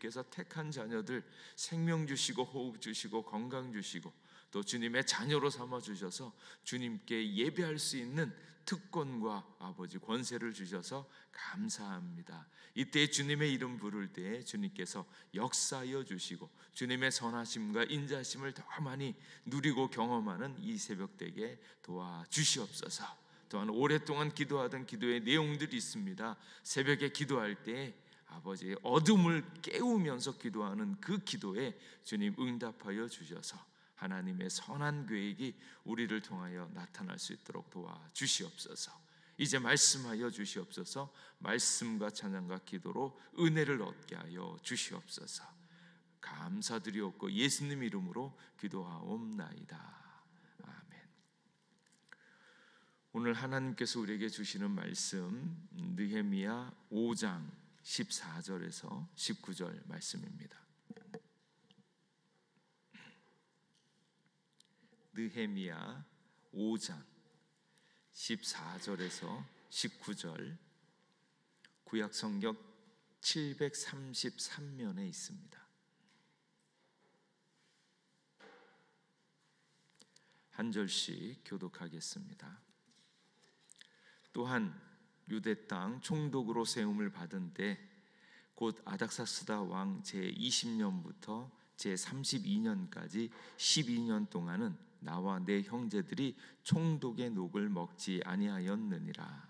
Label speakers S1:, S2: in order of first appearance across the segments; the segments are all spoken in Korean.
S1: 주님께서 택한 자녀들 생명 주시고 호흡 주시고 건강 주시고 또 주님의 자녀로 삼아 주셔서 주님께 예배할 수 있는 특권과 아버지 권세를 주셔서 감사합니다. 이때 주님의 이름 부를 때에 주님께서 역사하여 주시고 주님의 선하심과 인자심을 더 많이 누리고 경험하는 이 새벽되게 도와주시옵소서. 또한 오랫동안 기도하던 기도의 내용들이 있습니다. 새벽에 기도할 때 아버지 어둠을 깨우면서 기도하는 그 기도에 주님 응답하여 주셔서 하나님의 선한 계획이 우리를 통하여 나타날 수 있도록 도와주시옵소서. 이제 말씀하여 주시옵소서. 말씀과 찬양과 기도로 은혜를 얻게 하여 주시옵소서. 감사드리옵고 예수님 이름으로 기도하옵나이다. 아멘. 오늘 하나님께서 우리에게 주시는 말씀 느헤미야 5장 14절에서 19절 말씀입니다. 느헤미야 5장 14절에서 19절 구약성경 733면에 있습니다. 한 절씩 교독하겠습니다. 또한 유대 땅 총독으로 세움을 받은 때 곧 아닥사스다 왕 제20년부터 제32년까지 12년 동안은 나와 내 형제들이 총독의 녹을 먹지 아니하였느니라.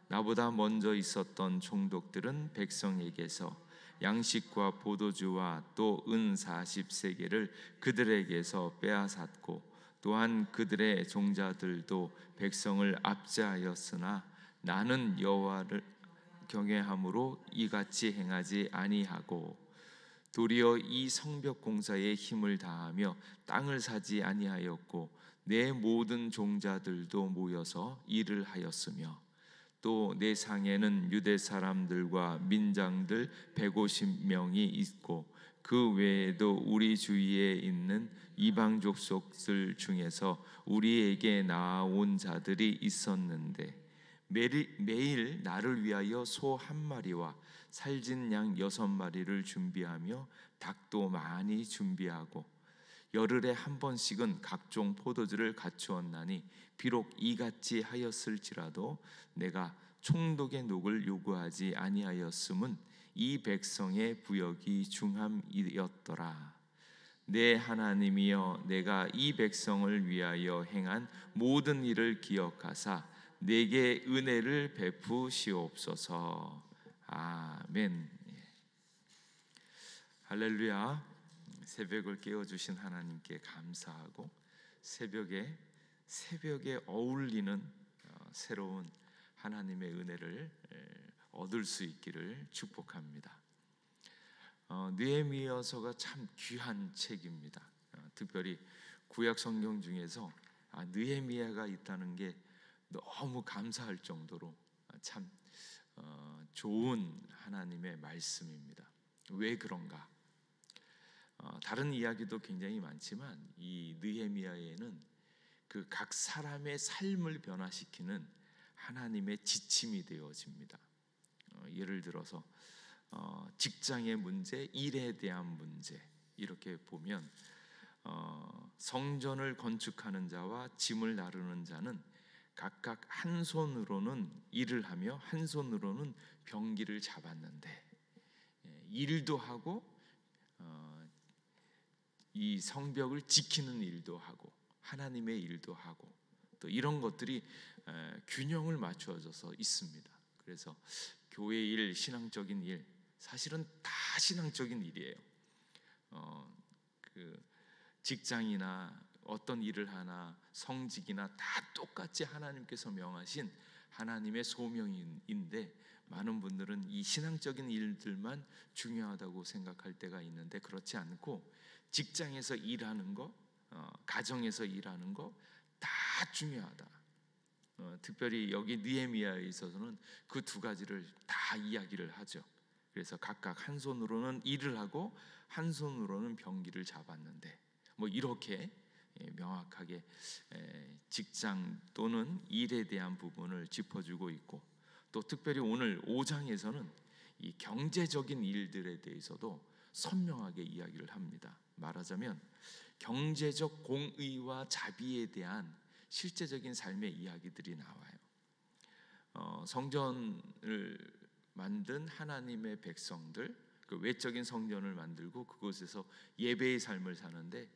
S1: 나보다 먼저 있었던 총독들은 백성에게서 양식과 포도주와 또 은 40세겔을 그들에게서 빼앗았고 또한 그들의 종자들도 백성을 압제하였으나 나는 여호와를 경외함으로 이같이 행하지 아니하고 도리어 이 성벽 공사에 힘을 다하며 땅을 사지 아니하였고 내 모든 종자들도 모여서 일을 하였으며 또 내 상에는 유대 사람들과 민장들 150명이 있고 그 외에도 우리 주위에 있는 이방 족속들 중에서 우리에게 나아온 자들이 있었는데 매일 나를 위하여 소 1마리와 살진 양 6마리를 준비하며 닭도 많이 준비하고 열흘에 한 번씩은 각종 포도주를 갖추었나니 비록 이같이 하였을지라도 내가 총독의 녹을 요구하지 아니하였음은 이 백성의 부역이 중함이었더라. 내 하나님이여 내가 이 백성을 위하여 행한 모든 일을 기억하사 내게 은혜를 베푸시옵소서. 아멘. 할렐루야. 새벽을 깨워주신 하나님께 감사하고 새벽에 어울리는 새로운 하나님의 은혜를 얻을 수 있기를 축복합니다. 느헤미야서가 참 귀한 책입니다. 특별히 구약 성경 중에서 느헤미야가 있다는 게 너무 감사할 정도로 참 좋은 하나님의 말씀입니다. 왜 그런가? 다른 이야기도 굉장히 많지만 이 느헤미야에는 그 각 사람의 삶을 변화시키는 하나님의 지침이 되어집니다. 예를 들어서 직장의 문제, 일에 대한 문제 이렇게 보면 성전을 건축하는 자와 짐을 나르는 자는 각각 한 손으로는 일을 하며 한 손으로는 병기를 잡았는데 일도 하고 이 성벽을 지키는 일도 하고 하나님의 일도 하고 또 이런 것들이 균형을 맞추어져서 있습니다. 그래서 교회 일, 신앙적인 일 사실은 다 신앙적인 일이에요. 그 직장이나 어떤 일을 하나 성직이나 다 똑같이 하나님께서 명하신 하나님의 소명인데 많은 분들은 이 신앙적인 일들만 중요하다고 생각할 때가 있는데 그렇지 않고 직장에서 일하는 거, 가정에서 일하는 거 다 중요하다. 특별히 여기 느헤미야에 있어서는 그 두 가지를 다 이야기를 하죠. 그래서 각각 한 손으로는 일을 하고 한 손으로는 병기를 잡았는데 뭐 이렇게 명확하게 직장 또는 일에 대한 부분을 짚어주고 있고 또 특별히 오늘 5장에서는 이 경제적인 일들에 대해서도 선명하게 이야기를 합니다. 말하자면 경제적 공의와 자비에 대한 실제적인 삶의 이야기들이 나와요. 성전을 만든 하나님의 백성들, 그 외적인 성전을 만들고 그곳에서 예배의 삶을 사는데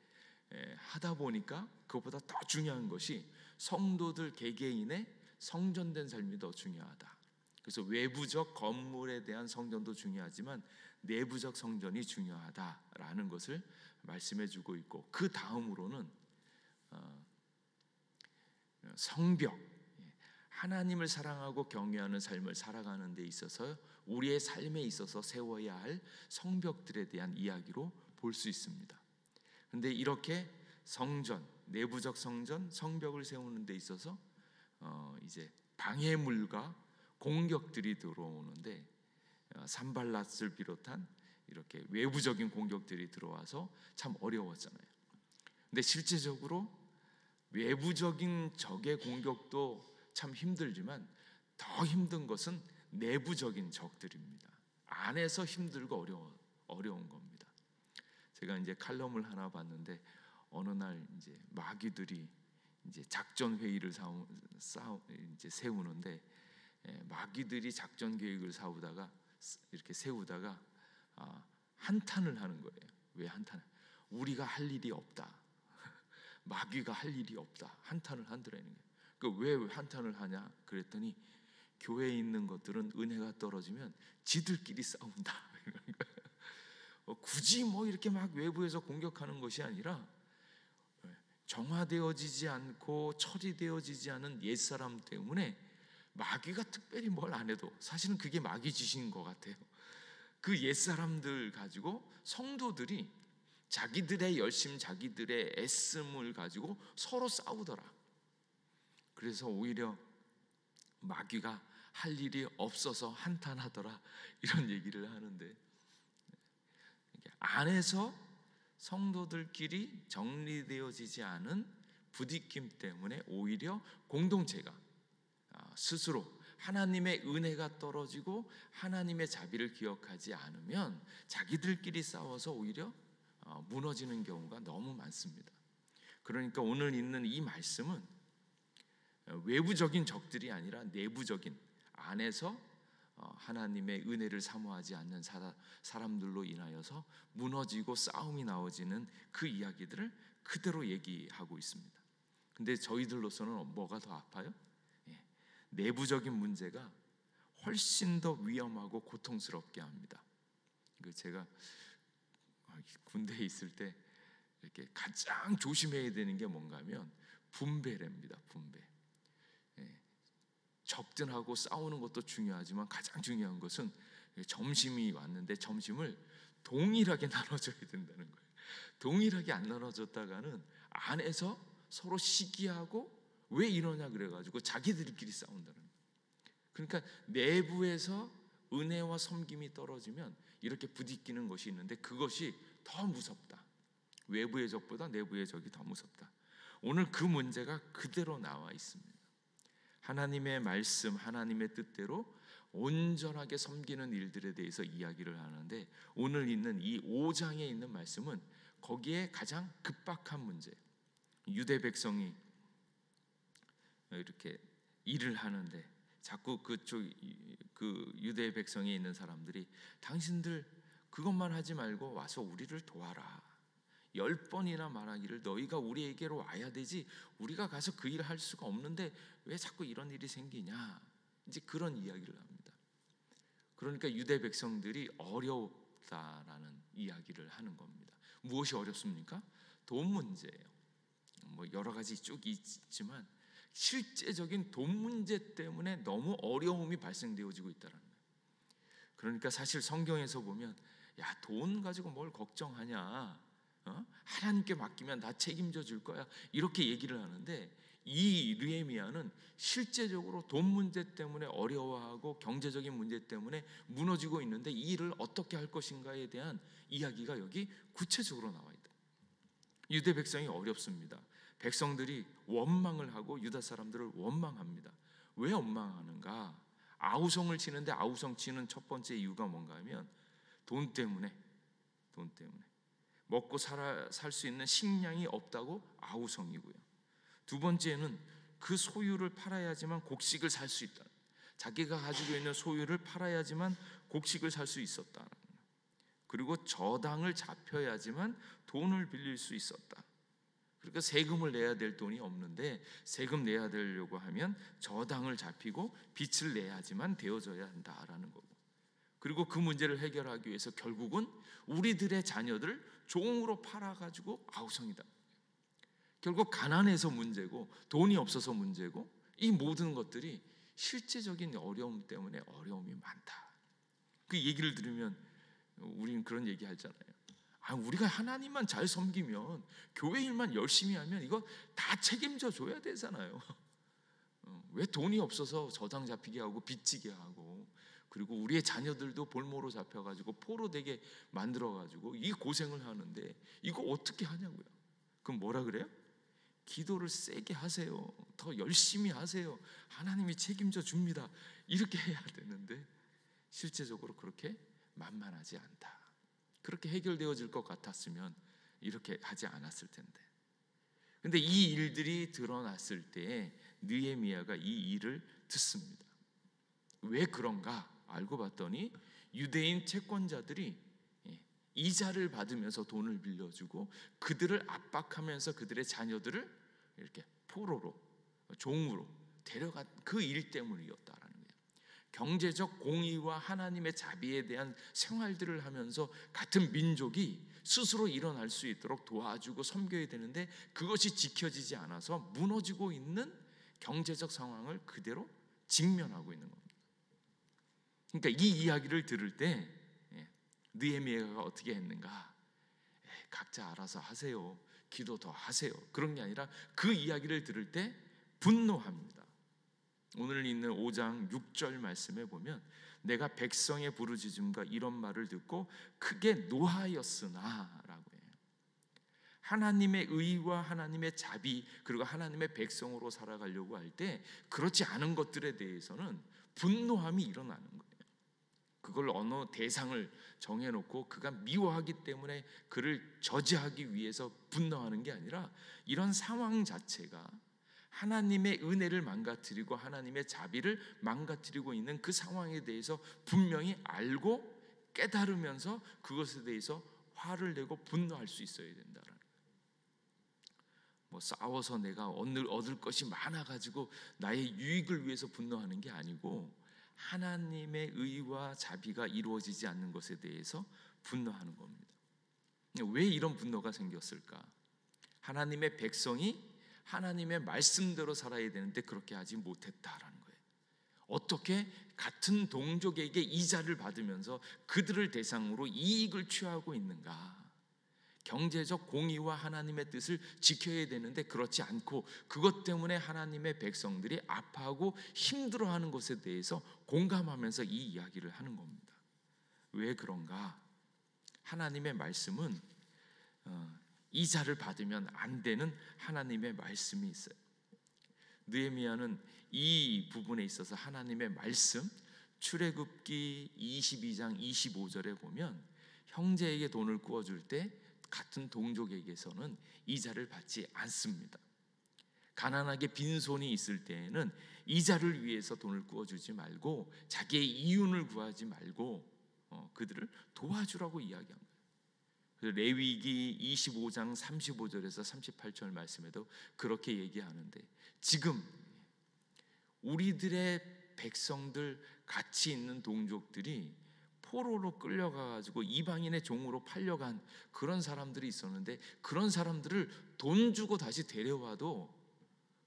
S1: 하다 보니까 그것보다 더 중요한 것이 성도들 개개인의 성전된 삶이 더 중요하다. 그래서 외부적 건물에 대한 성전도 중요하지만 내부적 성전이 중요하다라는 것을 말씀해주고 있고, 그 다음으로는 성벽, 하나님을 사랑하고 경외하는 삶을 살아가는 데 있어서 우리의 삶에 있어서 세워야 할 성벽들에 대한 이야기로 볼 수 있습니다. 그런데 이렇게 성전, 내부적 성전, 성벽을 세우는 데 있어서 이제 방해물과 공격들이 들어오는데 산발랏을 비롯한 이렇게 외부적인 공격들이 들어와서 참 어려웠잖아요. 근데 실제적으로 외부적인 적의 공격도 참 힘들지만 더 힘든 것은 내부적인 적들입니다. 안에서 힘들고 어려운 겁니다. 제가 이제 칼럼을 하나 봤는데 어느 날 이제 마귀들이 이제 작전 회의를 이제 세우는데 마귀들이 작전 계획을 세우다가 한탄을 하는 거예요. 왜 한탄을? 우리가 할 일이 없다. 마귀가 할 일이 없다. 한탄을 한다는 거예요. 왜 한탄을 하냐? 그랬더니 교회에 있는 것들은 은혜가 떨어지면 지들끼리 싸운다. 굳이 뭐 이렇게 막 외부에서 공격하는 것이 아니라 정화되어지지 않고 처리되어지지 않은 옛사람 때문에 마귀가 특별히 뭘 안 해도 사실은 그게 마귀 짓인 것 같아요. 그 옛사람들 가지고 성도들이 자기들의 열심, 자기들의 애씀을 가지고 서로 싸우더라. 그래서 오히려 마귀가 할 일이 없어서 한탄하더라, 이런 얘기를 하는데, 안에서 성도들끼리 정리되어지지 않은 부딪힘 때문에 오히려 공동체가 스스로 하나님의 은혜가 떨어지고 하나님의 자비를 기억하지 않으면 자기들끼리 싸워서 오히려 무너지는 경우가 너무 많습니다. 그러니까 오늘 있는 이 말씀은 외부적인 적들이 아니라 내부적인, 안에서 하나님의 은혜를 사모하지 않는 사람들로 인하여서 무너지고 싸움이 나오지는 그 이야기들을 그대로 얘기하고 있습니다. 근데 저희들로서는 뭐가 더 아파요? 내부적인 문제가 훨씬 더 위험하고 고통스럽게 합니다. 제가 군대에 있을 때 이렇게 가장 조심해야 되는 게 뭔가 하면 분배랍니다. 분배. 적들하고 싸우는 것도 중요하지만 가장 중요한 것은 점심이 왔는데 점심을 동일하게 나눠줘야 된다는 거예요. 동일하게 안 나눠줬다가는 안에서 서로 시기하고 왜 이러냐 그래가지고 자기들끼리 싸운다는 거예요. 그러니까 내부에서 은혜와 섬김이 떨어지면 이렇게 부딪히는 것이 있는데 그것이 더 무섭다. 외부의 적보다 내부의 적이 더 무섭다. 오늘 그 문제가 그대로 나와 있습니다. 하나님의 말씀, 하나님의 뜻대로 온전하게 섬기는 일들에 대해서 이야기를 하는데, 오늘 있는 이 5장에 있는 말씀은 거기에 가장 급박한 문제, 유대 백성이 이렇게 일을 하는데 자꾸 그 유대 백성에 있는 사람들이 당신들 그것만 하지 말고 와서 우리를 도와라. 10번이나 말하기를 너희가 우리에게로 와야 되지 우리가 가서 그 일을 할 수가 없는데 왜 자꾸 이런 일이 생기냐, 이제 그런 이야기를 합니다. 그러니까 유대 백성들이 어렵다라는 이야기를 하는 겁니다. 무엇이 어렵습니까? 돈 문제예요. 뭐 여러 가지 쭉 있지만 실제적인 돈 문제 때문에 너무 어려움이 발생되어지고 있다는 거예요. 그러니까 사실 성경에서 보면 야, 돈 가지고 뭘 걱정하냐, 하나님께 맡기면 다 책임져 줄 거야, 이렇게 얘기를 하는데, 이 느헤미야는 실제적으로 돈 문제 때문에 어려워하고 경제적인 문제 때문에 무너지고 있는데 이 일을 어떻게 할 것인가에 대한 이야기가 여기 구체적으로 나와 있다. 유대 백성이 어렵습니다. 백성들이 원망을 하고 유다 사람들을 원망합니다. 왜 원망하는가? 아우성을 치는데 아우성 치는 첫 번째 이유가 뭔가 하면 돈 때문에 먹고 살 수 있는 식량이 없다고 아우성이고요. 두 번째는 그 소유를 팔아야지만 곡식을 살 수 있다. 자기가 가지고 있는 소유를 팔아야지만 곡식을 살 수 있었다. 그리고 저당을 잡혀야지만 돈을 빌릴 수 있었다. 그러니까 세금을 내야 될 돈이 없는데 세금 내야 되려고 하면 저당을 잡히고 빚을 내야지만 되어져야 한다라는 거고. 그리고 그 문제를 해결하기 위해서 결국은 우리들의 자녀들 종으로 팔아가지고 아우성이다. 결국 가난해서 문제고 돈이 없어서 문제고 이 모든 것들이 실제적인 어려움 때문에 어려움이 많다. 그 얘기를 들으면 우리는 그런 얘기 하잖아요. 우리가 하나님만 잘 섬기면 교회 일만 열심히 하면 이거 다 책임져 줘야 되잖아요. 왜 돈이 없어서 저당 잡히게 하고 빚지게 하고 그리고 우리의 자녀들도 볼모로 잡혀가지고 포로 되게 만들어가지고 이 고생을 하는데 이거 어떻게 하냐고요. 그럼 뭐라 그래요? 기도를 세게 하세요. 더 열심히 하세요. 하나님이 책임져 줍니다. 이렇게 해야 되는데 실제적으로 그렇게 만만하지 않다. 그렇게 해결되어질 것 같았으면 이렇게 하지 않았을 텐데. 근데 이 일들이 드러났을 때 느헤미야가 이 일을 듣습니다. 왜 그런가 알고 봤더니 유대인 채권자들이 이자를 받으면서 돈을 빌려주고 그들을 압박하면서 그들의 자녀들을 이렇게 포로로 종으로 데려간 그 일 때문이었다라는 거예요. 경제적 공의와 하나님의 자비에 대한 생활들을 하면서 같은 민족이 스스로 일어날 수 있도록 도와주고 섬겨야 되는데 그것이 지켜지지 않아서 무너지고 있는 경제적 상황을 그대로 직면하고 있는 겁니다. 그러니까 이 이야기를 들을 때 느헤미야가 어떻게 했는가? 각자 알아서 하세요. 기도 더 하세요. 그런 게 아니라 그 이야기를 들을 때 분노합니다. 오늘 있는 5장 6절 말씀에 보면 내가 백성의 부르짖음과 이런 말을 듣고 크게 노하였으나 라고 해요. 하나님의 의와 하나님의 자비 그리고 하나님의 백성으로 살아가려고 할 때 그렇지 않은 것들에 대해서는 분노함이 일어나는 거예요. 그걸 어느 대상을 정해놓고 그가 미워하기 때문에 그를 저지하기 위해서 분노하는 게 아니라 이런 상황 자체가 하나님의 은혜를 망가뜨리고 하나님의 자비를 망가뜨리고 있는 그 상황에 대해서 분명히 알고 깨달으면서 그것에 대해서 화를 내고 분노할 수 있어야 된다라는 거예요. 뭐 싸워서 내가 얻을 것이 많아가지고 나의 유익을 위해서 분노하는 게 아니고 하나님의 의와 자비가 이루어지지 않는 것에 대해서 분노하는 겁니다. 왜 이런 분노가 생겼을까? 하나님의 백성이 하나님의 말씀대로 살아야 되는데 그렇게 하지 못했다라는 거예요. 어떻게 같은 동족에게 이자를 받으면서 그들을 대상으로 이익을 취하고 있는가? 경제적 공의와 하나님의 뜻을 지켜야 되는데 그렇지 않고 그것 때문에 하나님의 백성들이 아파하고 힘들어하는 것에 대해서 공감하면서 이 이야기를 하는 겁니다. 왜 그런가? 하나님의 말씀은 이자를 받으면 안 되는 하나님의 말씀이 있어요. 느헤미야는 이 부분에 있어서 하나님의 말씀 출애굽기 22장 25절에 보면 형제에게 돈을 구워줄 때 같은 동족에게서는 이자를 받지 않습니다. 가난하게 빈손이 있을 때에는 이자를 위해서 돈을 구워주지 말고 자기의 이윤을 구하지 말고 그들을 도와주라고 이야기합니다. 레위기 25장 35절에서 38절 말씀에도 그렇게 얘기하는데 지금 우리들의 백성들 같이 있는 동족들이 포로로 끌려가가지고 이방인의 종으로 팔려간 그런 사람들이 있었는데 그런 사람들을 돈 주고 다시 데려와도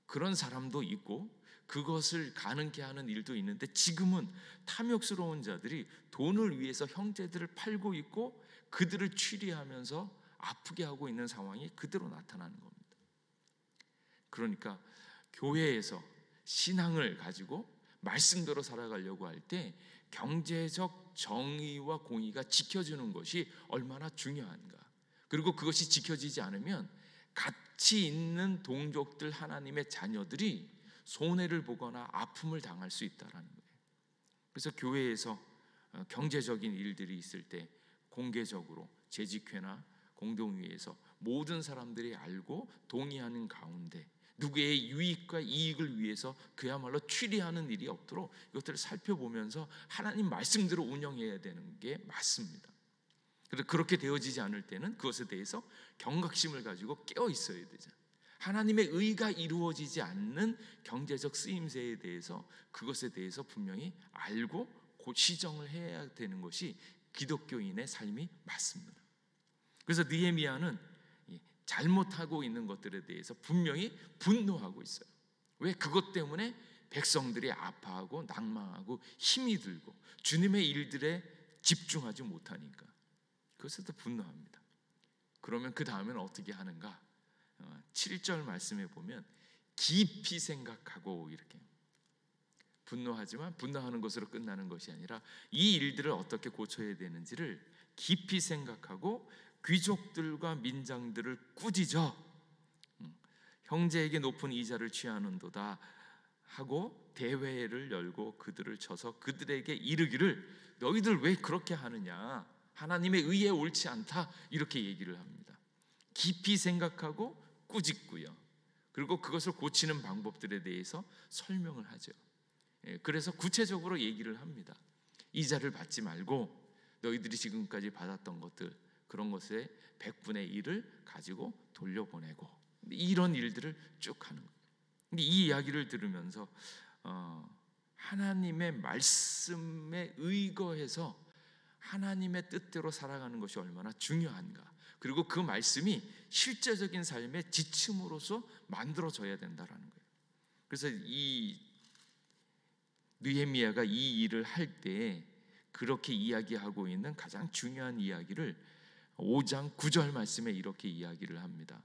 S1: 그런 사람도 있고 그것을 가능케 하는 일도 있는데 지금은 탐욕스러운 자들이 돈을 위해서 형제들을 팔고 있고 그들을 취리하면서 아프게 하고 있는 상황이 그대로 나타나는 겁니다. 그러니까 교회에서 신앙을 가지고 말씀대로 살아가려고 할 때 경제적 정의와 공의가 지켜지는 것이 얼마나 중요한가. 그리고 그것이 지켜지지 않으면 같이 있는 동족들 하나님의 자녀들이 손해를 보거나 아픔을 당할 수 있다는 거예요. 그래서 교회에서 경제적인 일들이 있을 때 공개적으로 재직회나 공동회에서 모든 사람들이 알고 동의하는 가운데 누구의 유익과 이익을 위해서 그야말로 취리하는 일이 없도록 이것들을 살펴보면서 하나님 말씀대로 운영해야 되는 게 맞습니다. 그런데 그렇게 되어지지 않을 때는 그것에 대해서 경각심을 가지고 깨어 있어야 되죠. 하나님의 의가 이루어지지 않는 경제적 쓰임새에 대해서 그것에 대해서 분명히 알고 시정을 해야 되는 것이 기독교인의 삶이 맞습니다. 그래서 느헤미야는 잘못하고 있는 것들에 대해서 분명히 분노하고 있어요. 왜? 그것 때문에 백성들이 아파하고 낭망하고 힘이 들고 주님의 일들에 집중하지 못하니까 그것에 더 분노합니다. 그러면 그 다음에는 어떻게 하는가? 7절 말씀에 보면 깊이 생각하고 이렇게 분노하지만 분노하는 것으로 끝나는 것이 아니라 이 일들을 어떻게 고쳐야 되는지를 깊이 생각하고 귀족들과 민장들을 꾸짖어 형제에게 높은 이자를 취하는도다 하고 대회를 열고 그들을 쳐서 그들에게 이르기를 너희들 왜 그렇게 하느냐, 하나님의 의에 옳지 않다, 이렇게 얘기를 합니다. 깊이 생각하고 꾸짖고요, 그리고 그것을 고치는 방법들에 대해서 설명을 하죠. 그래서 구체적으로 얘기를 합니다. 이자를 받지 말고 너희들이 지금까지 받았던 것들, 그런 것의 100분의 1을 가지고 돌려보내고, 이런 일들을 쭉 하는 거예요. 근데 이 이야기를 들으면서 하나님의 말씀에 의거해서 하나님의 뜻대로 살아가는 것이 얼마나 중요한가, 그리고 그 말씀이 실제적인 삶의 지침으로서 만들어져야 된다라는 거예요. 그래서 이 느헤미야가 이 일을 할 때 그렇게 이야기하고 있는 가장 중요한 이야기를 5장 9절 말씀에 이렇게 이야기를 합니다.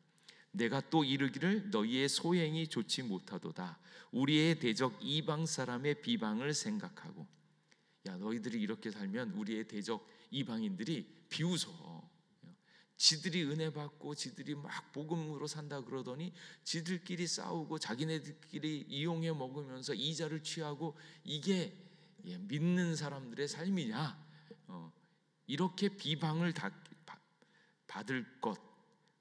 S1: 내가 또 이르기를 너희의 소행이 좋지 못하도다. 우리의 대적 이방 사람의 비방을 생각하고, 야, 너희들이 이렇게 살면 우리의 대적 이방인들이 비웃어. 지들이 은혜 받고 지들이 막 복음으로 산다 그러더니 지들끼리 싸우고 자기네들끼리 이용해 먹으면서 이자를 취하고, 이게 믿는 사람들의 삶이냐? 이렇게 비방을 받을 것,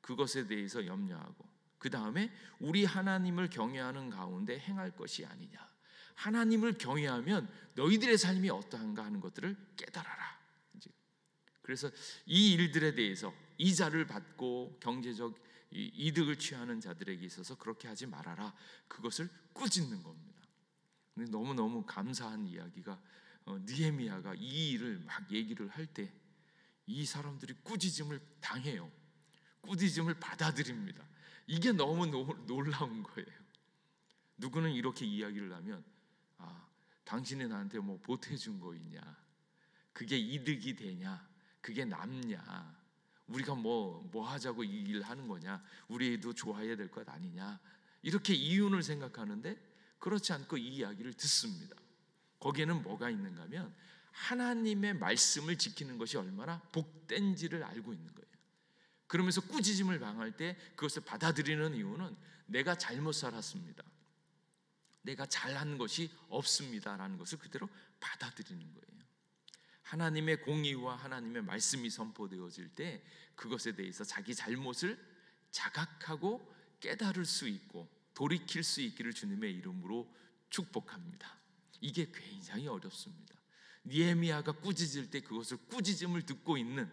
S1: 그것에 대해서 염려하고, 그 다음에 우리 하나님을 경외하는 가운데 행할 것이 아니냐, 하나님을 경외하면 너희들의 삶이 어떠한가 하는 것들을 깨달아라. 그래서 이 일들에 대해서 이자를 받고 경제적 이득을 취하는 자들에게 있어서 그렇게 하지 말아라, 그것을 꾸짖는 겁니다. 근데 너무너무 감사한 이야기가 느헤미야가 이 일을 막 얘기를 할 때 이 사람들이 꾸짖음을 당해요. 꾸짖음을 받아들입니다. 이게 너무 놀라운 거예요. 누구는 이렇게 이야기를 하면, 당신이 나한테 뭐 보태준 거 있냐, 그게 이득이 되냐, 그게 남냐, 우리가 뭐 하자고 이 일을 하는 거냐, 우리 애도 좋아해야 될 것 아니냐, 이렇게 이윤을 생각하는데 그렇지 않고 이 이야기를 듣습니다. 거기에는 뭐가 있는가 하면 하나님의 말씀을 지키는 것이 얼마나 복된지를 알고 있는 거예요. 그러면서 꾸짖음을 당할 때 그것을 받아들이는 이유는 내가 잘못 살았습니다, 내가 잘한 것이 없습니다라는 것을 그대로 받아들이는 거예요. 하나님의 공의와 하나님의 말씀이 선포되어질 때 그것에 대해서 자기 잘못을 자각하고 깨달을 수 있고 돌이킬 수 있기를 주님의 이름으로 축복합니다. 이게 굉장히 어렵습니다. 느헤미야가 꾸짖을 때 그것을 꾸짖음을 듣고 있는,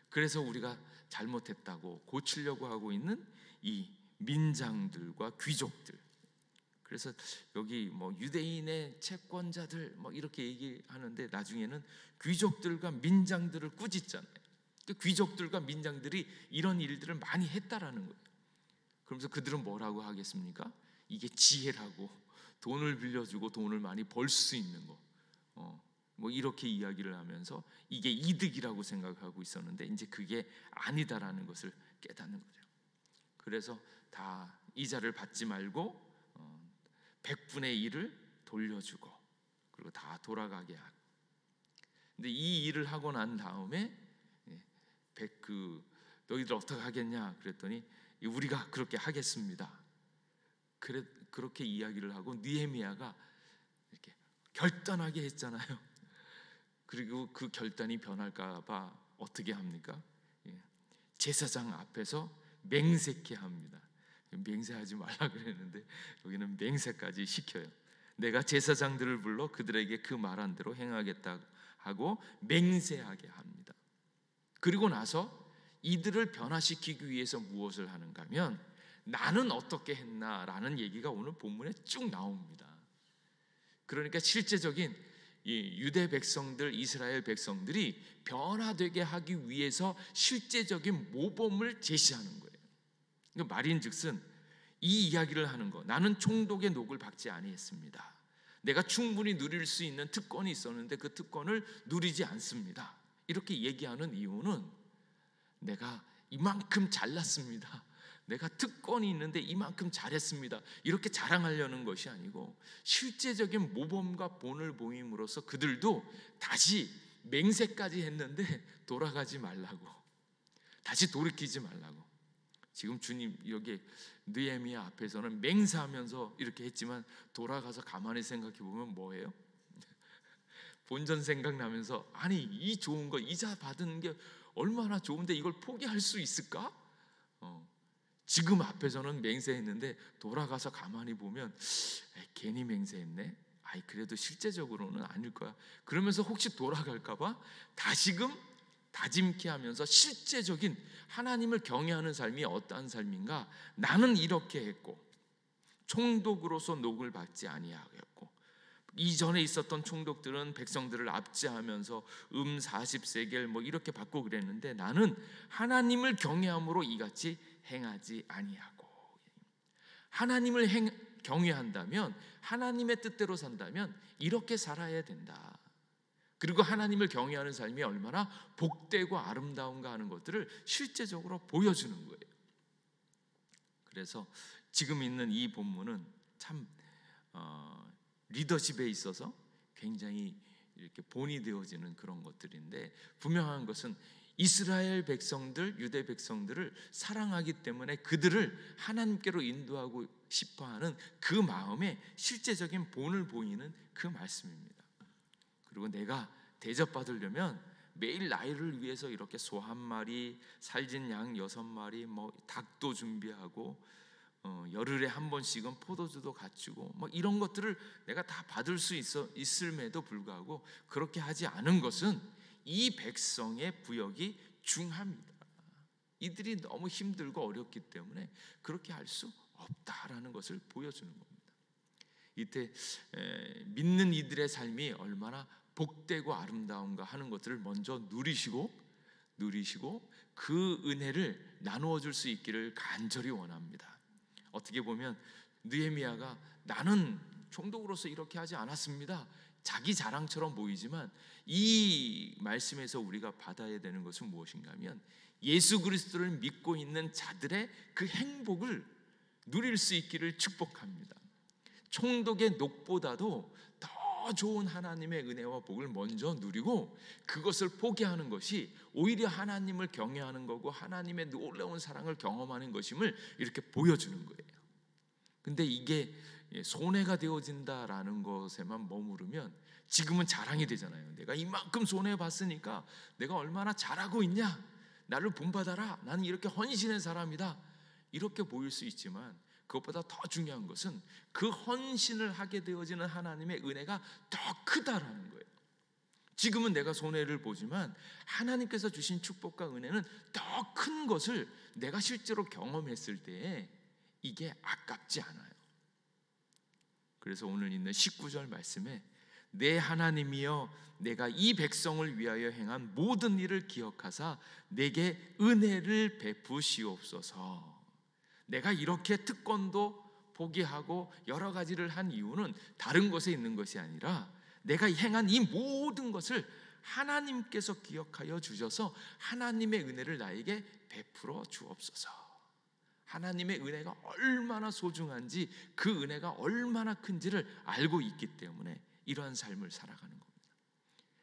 S1: 그래서 우리가 잘못했다고 고치려고 하고 있는 이 민장들과 귀족들, 그래서 여기 뭐 유대인의 채권자들 뭐 이렇게 얘기하는데 나중에는 귀족들과 민장들을 꾸짖잖아요. 그 귀족들과 민장들이 이런 일들을 많이 했다라는 거예요. 그러면서 그들은 뭐라고 하겠습니까? 이게 지혜라고, 돈을 빌려주고 돈을 많이 벌 수 있는 거, 뭐 이렇게 이야기를 하면서 이게 이득이라고 생각하고 있었는데 이제 그게 아니다라는 것을 깨닫는 거죠. 그래서 다 이자를 받지 말고 100분의 1을 돌려주고, 그리고 다 돌아가게 하고. 근데 이 일을 하고 난 다음에 너희들 어떻게 하겠냐 그랬더니 우리가 그렇게 하겠습니다. 그렇게 이야기를 하고 느헤미야가 이렇게 결단하게 했잖아요. 그리고 그 결단이 변할까 봐 어떻게 합니까? 제사장 앞에서 맹세케 합니다. 맹세하지 말라 그랬는데 여기는 맹세까지 시켜요. 내가 제사장들을 불러 그들에게 그 말한 대로 행하겠다 하고 맹세하게 합니다. 그리고 나서 이들을 변화시키기 위해서 무엇을 하는가 하면 나는 어떻게 했나라는 얘기가 오늘 본문에 쭉 나옵니다. 그러니까 실제적인 이 유대 백성들, 이스라엘 백성들이 변화되게 하기 위해서 실제적인 모범을 제시하는 거예요. 그러니까 말인즉슨 이 이야기를 하는 거, 나는 총독의 녹을 받지 아니했습니다. 내가 충분히 누릴 수 있는 특권이 있었는데 그 특권을 누리지 않습니다. 이렇게 얘기하는 이유는 내가 이만큼 잘났습니다, 내가 특권이 있는데 이만큼 잘했습니다, 이렇게 자랑하려는 것이 아니고 실제적인 모범과 본을 보임으로써 그들도 다시 맹세까지 했는데 돌아가지 말라고, 다시 돌이키지 말라고. 지금 주님 여기 느헤미야 앞에서는 맹세하면서 이렇게 했지만 돌아가서 가만히 생각해 보면 뭐예요? 본전 생각나면서 아니 이 좋은 거 이자 받은 게 얼마나 좋은데 이걸 포기할 수 있을까? 지금 앞에서는 맹세했는데 돌아가서 가만히 보면 괜히 맹세했네. 아이 그래도 실제적으로는 아닐 거야. 그러면서 혹시 돌아갈까 봐 다시금 다짐케 하면서 실제적인 하나님을 경외하는 삶이 어떠한 삶인가? 나는 이렇게 했고 총독으로서 녹을 받지 아니하였고, 이전에 있었던 총독들은 백성들을 압제하면서 40세겔 뭐 이렇게 받고 그랬는데 나는 하나님을 경외함으로 이같이 행하지 아니하고. 하나님을 경외한다면, 하나님의 뜻대로 산다면 이렇게 살아야 된다. 그리고 하나님을 경외하는 삶이 얼마나 복되고 아름다운가 하는 것들을 실제적으로 보여주는 거예요. 그래서 지금 있는 이 본문은 참 리더십에 있어서 굉장히 이렇게 본이 되어지는 그런 것들인데, 분명한 것은 이스라엘 백성들, 유대 백성들을 사랑하기 때문에 그들을 하나님께로 인도하고 싶어하는 그 마음에 실제적인 본을 보이는 그 말씀입니다. 그리고 내가 대접받으려면 매일 나를 위해서 이렇게 소 1마리, 살진 양 6마리, 뭐 닭도 준비하고 열흘에 한 번씩은 포도주도 갖추고 뭐 이런 것들을 내가 다 받을 수 있음에도 불구하고 그렇게 하지 않은 것은 이 백성의 부역이 중합니다. 이들이 너무 힘들고 어렵기 때문에 그렇게 할 수 없다라는 것을 보여주는 겁니다. 이때 믿는 이들의 삶이 얼마나 복되고 아름다운가 하는 것들을 먼저 누리시고 그 은혜를 나누어 줄 수 있기를 간절히 원합니다. 어떻게 보면 느헤미야가 나는 총독으로서 이렇게 하지 않았습니다, 자기 자랑처럼 보이지만 이 말씀에서 우리가 받아야 되는 것은 무엇인가 하면 예수 그리스도를 믿고 있는 자들의 그 행복을 누릴 수 있기를 축복합니다. 총독의 녹보다도 더 좋은 하나님의 은혜와 복을 먼저 누리고 그것을 포기하는 것이 오히려 하나님을 경외하는 거고 하나님의 놀라운 사랑을 경험하는 것임을 이렇게 보여주는 거예요. 근데 이게 손해가 되어진다라는 것에만 머무르면 지금은 자랑이 되잖아요. 내가 이만큼 손해봤으니까 내가 얼마나 잘하고 있냐, 나를 본받아라, 나는 이렇게 헌신한 사람이다, 이렇게 보일 수 있지만 그것보다 더 중요한 것은 그 헌신을 하게 되어지는 하나님의 은혜가 더 크다라는 거예요. 지금은 내가 손해를 보지만 하나님께서 주신 축복과 은혜는 더 큰 것을 내가 실제로 경험했을 때에 이게 아깝지 않아요. 그래서 오늘 있는 19절 말씀에 내 하나님이여 내가 이 백성을 위하여 행한 모든 일을 기억하사 내게 은혜를 베푸시옵소서. 내가 이렇게 특권도 포기하고 여러 가지를 한 이유는 다른 것에 있는 것이 아니라 내가 행한 이 모든 것을 하나님께서 기억하여 주셔서 하나님의 은혜를 나에게 베풀어 주옵소서. 하나님의 은혜가 얼마나 소중한지, 그 은혜가 얼마나 큰지를 알고 있기 때문에 이러한 삶을 살아가는 겁니다.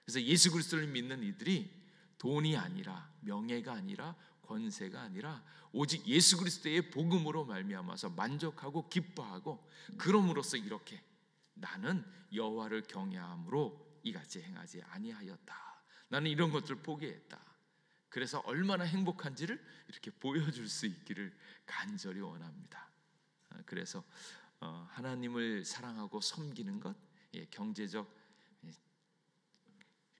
S1: 그래서 예수 그리스도를 믿는 이들이 돈이 아니라, 명예가 아니라, 권세가 아니라 오직 예수 그리스도의 복음으로 말미암아서 만족하고 기뻐하고, 그럼으로써 이렇게 나는 여호와를 경외함으로 이같이 행하지 아니하였다. 나는 이런 것들 포기했다. 그래서 얼마나 행복한지를 이렇게 보여줄 수 있기를 간절히 원합니다. 그래서 하나님을 사랑하고 섬기는 것, 경제적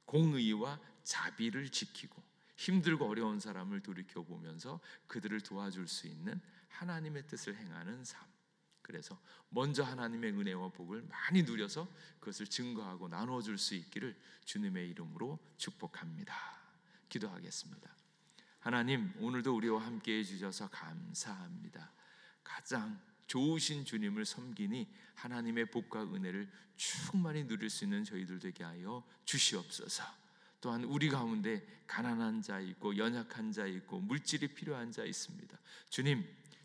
S1: 공의와 자비를 지키고 힘들고 어려운 사람을 돌이켜보면서 그들을 도와줄 수 있는 하나님의 뜻을 행하는 삶. 그래서 먼저 하나님의 은혜와 복을 많이 누려서 그것을 증거하고 나눠줄 수 있기를 주님의 이름으로 축복합니다. 기도하겠습니다. 하나님, 오늘도 우리와 함께 해주셔서 감사합니다. 가장 좋으신 주님을 섬기니 하나님의 복과 은혜를 충만히 누릴 수 있는 저희들 되게 하여 주시옵소서. 또한 우리 가운데 가난한 자 있고 연약한 자 있고 물질이 필요한 자 있습니다.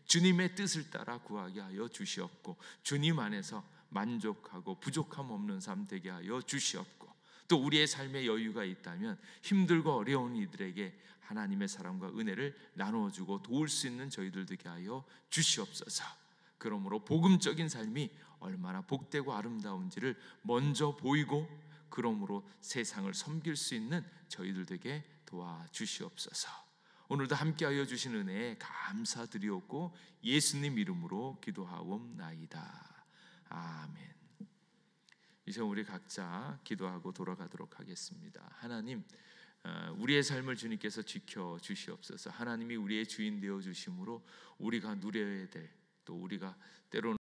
S1: 주님의 뜻을 따라 구하게 하여 주시옵고 주님 안에서 만족하고 부족함 없는 삶 되게 하여 주시옵고 또 우리의 삶에 여유가 있다면 힘들고 어려운 이들에게 하나님의 사랑과 은혜를 나눠주고 도울 수 있는 저희들 되게 하여 주시옵소서. 그러므로 복음적인 삶이 얼마나 복되고 아름다운지를 먼저 보이고 그러므로 세상을 섬길 수 있는 저희들 되게 도와주시옵소서. 오늘도 함께하여 주신 은혜에 감사드리옵고 예수님 이름으로 기도하옵나이다. 아멘. 이제 우리 각자 기도하고 돌아가도록 하겠습니다. 하나님, 우리의 삶을 주님께서 지켜 주시옵소서. 하나님이 우리의 주인 되어 주심으로 우리가 누려야 될, 또 우리가 때로는